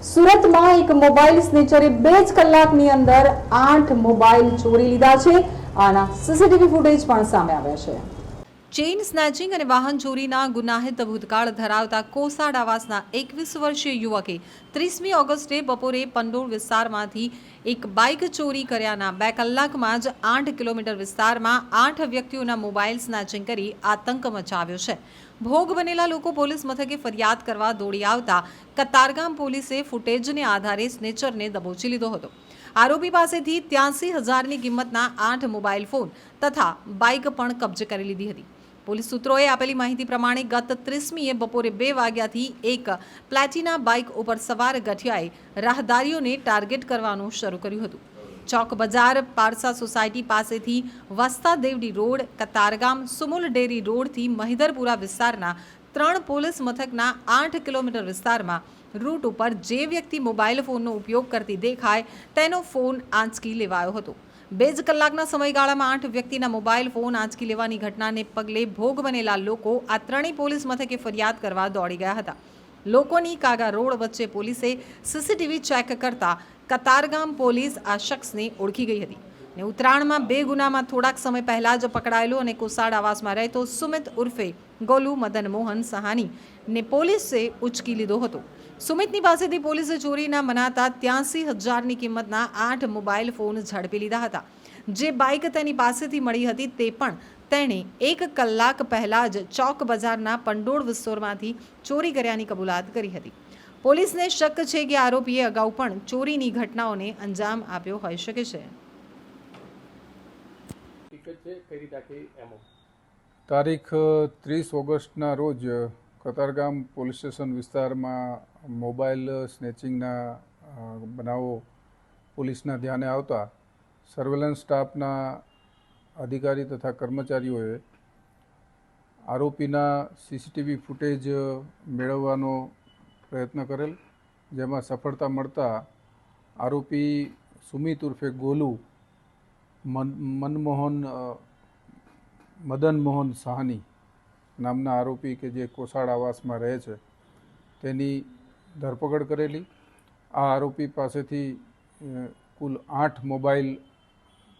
સુરતમાં એક મોબાઈલ સ્નેચરે 2 જ કલાકની અંદર 8 મોબાઈલ ચોરી લીધા છે. આના સીસીટીવી ફૂટેજ પણ સામે આવ્યા છે. ચેઇન સ્નેચિંગ અને વાહન ચોરીના ગુનાહિત ભૂતકાળ ધરાવતા કોસાડ આવાસના 21 વર્ષીય યુવકે 30મી ઓગસ્ટે બપોરે પંડોળ વિસ્તારમાંથી એક બાઇક ચોરી કર્યાના 2 કલાકમાં જ 8 કિલોમીટર વિસ્તારમાં 8 વ્યક્તિઓના મોબાઈલ સ્નેચિંગ કરી આતંક મચાવ્યો છે. ભોગ બનેલા લોકો પોલીસ મથકે ફરિયાદ કરવા દોડી આવતા કતારગામ પોલીસે ફૂટેજને આધારે સ્નેચરને દબોચી લીધો હતો. આરોપી પાસેથી 83,000ની કિંમતના 8 મોબાઈલ ફોન તથા બાઇક પણ કબજે કરી લીધી હતી. પોલીસ સૂત્રોએ આપેલી માહિતી પ્રમાણે ગત 30મીએ બપોરે 2 વાગ્યાથી એક પ્લેટિના બાઇક ઉપર સવાર ગઠિયાએ રાહદારીઓને ટાર્ગેટ કરવાનું શરૂ કર્યું હતું. ચોક બજાર પારસા સોસાયટી પાસેથી વસ્તા દેવડી રોડ, કતારગામ સુમુલ ડેરી રોડથી મહિધરપુરા વિસ્તારના 3 પોલીસ મથકના 8 કિલોમીટર વિસ્તારમાં રૂટ ઉપર જે વ્યક્તિ મોબાઈલ ફોનનો ઉપયોગ કરતી દેખાય તેનો ફોન આંચકી લેવાયો હતો. 2 જ કલાકના સમયગાળામાં 8 વ્યક્તિના મોબાઈલ ફોન આંચકી લેવાની ઘટનાને પગલે ભોગ બનેલા લોકો આ ત્રણેય પોલીસ મથકે ફરિયાદ કરવા દોડી ગયા હતા. લોકોની કાગા રોડ વચ્ચે પોલીસે સીસીટીવી ચેક કરતા કતારગામ પોલીસ આ શખ્સને ઓળખી ગઈ હતી ને ઉત્તરાયણમાં 2 ગુનામાં થોડાક સમય પહેલા જ પકડાયેલો અને કોસાડ આવાસમાં રહેતો સુમિત ઉર્ફે ગોલુ મદન મોહન સહાની ને પોલીસે ઉચકી લીધો હતો. સુમિતની પાસેથી પોલીસે ચોરીના મનાતા 83,000ની કિંમતના 8 મોબાઈલ ફોન ઝડપી લીધા હતા. જે બાઇક તેની પાસેથી મળી હતી તે પણ તેણે 1 કલાક પહેલા જ ચોક બજારના પંડોળ વિસ્તારમાંથી ચોરી કર્યાની કબૂલાત કરી હતી. પોલીસને શક છે કે આરોપીએ અગાઉ પણ ચોરીની ઘટનાઓને અંજામ આપ્યો હોઈ શકે છે. તારીખ 30 ઓગસ્ટના રોજ કતારગામ પોલીસ સ્ટેશન વિસ્તારમાં મોબાઈલ સ્નેચિંગના બનાવો પોલીસના ધ્યાને આવતા સર્વેલન્સ સ્ટાફના અધિકારી તથા કર્મચારીઓએ આરોપીના સીસીટીવી ફૂટેજ મેળવવાનો પ્રયત્ન કરેલ, જેમાં સફળતા મળતા આરોપી સુમિત ઉર્ફે ગોલુ મદન મોહન સાહની નામના આરોપી કે જે કોસાડ આવાસમાં રહે છે તેની ધરપકડ કરેલી. આ આરોપી પાસેથી કુલ 8 મોબાઈલ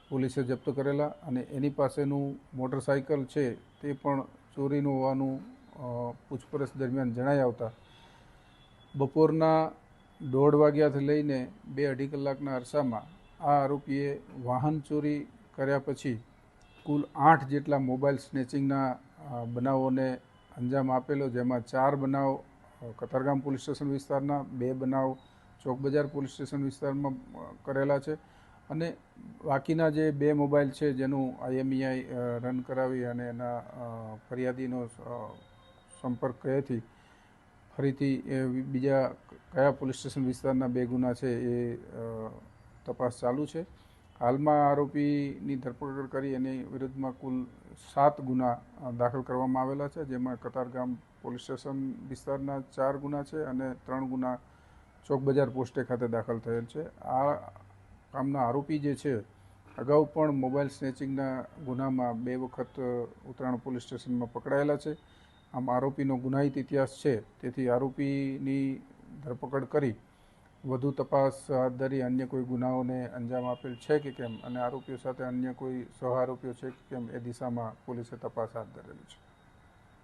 પોલીસે જપ્ત કરેલા અને એની પાસેનું મોટરસાઇકલ છે તે પણ ચોરીનું હોવાનું પૂછપરછ દરમિયાન જણાઈ આવતા બપોરના 1:30 વાગ્યાથી લઈને 2-2.5 કલાકના અરસામાં આ આરોપીએ વાહન ચોરી કર્યા પછી કુલ 8 જેટલા મોબાઈલ સ્નેચિંગના બનાવોને અંજામ આપેલો, જેમાં 4 બનાવ કતારગામ પોલીસ સ્ટેશન વિસ્તારના, 2 બનાવ ચોક બજાર પોલીસ સ્ટેશન વિસ્તારમાં કરેલા છે અને બાકીના જે 2 મોબાઈલ છે જેનું IMEI રન કરાવી અને એના ફરિયાદીનો સંપર્ક કયાથી ફરીથી બીજા કયા પોલીસ સ્ટેશન વિસ્તારના 2 ગુના છે એ તપાસ ચાલુ છે. હાલમાં આરોપીની ધરપકડ કરી એની વિરુદ્ધમાં કુલ 7 ગુના દાખલ કરવામાં આવેલા છે, જેમાં કતારગામ પોલીસ સ્ટેશન વિસ્તારના 4 ગુના છે અને 3 ગુના ચોક બજાર પોસ્ટે ખાતે દાખલ થયેલ છે. આ કામના આરોપી જે છે અગાઉ પણ મોબાઈલ સ્નેચિંગના ગુનામાં 2 વખત ઉત્તરાયણ પોલીસ સ્ટેશનમાં પકડાયેલા છે. આમ આરોપીનો ગુનાહિત ઇતિહાસ છે, તેથી આરોપીની ધરપકડ કરી વધુ તપાસ હાથ ધરી અન્ય કોઈ ગુનાઓને અંજામ આપેલ છે કે કેમ અને આરોપીઓ સાથે અન્ય કોઈ સહ આરોપીઓ છે કે કેમ એ દિશામાં પોલીસે તપાસ હાથ ધરેલી છે.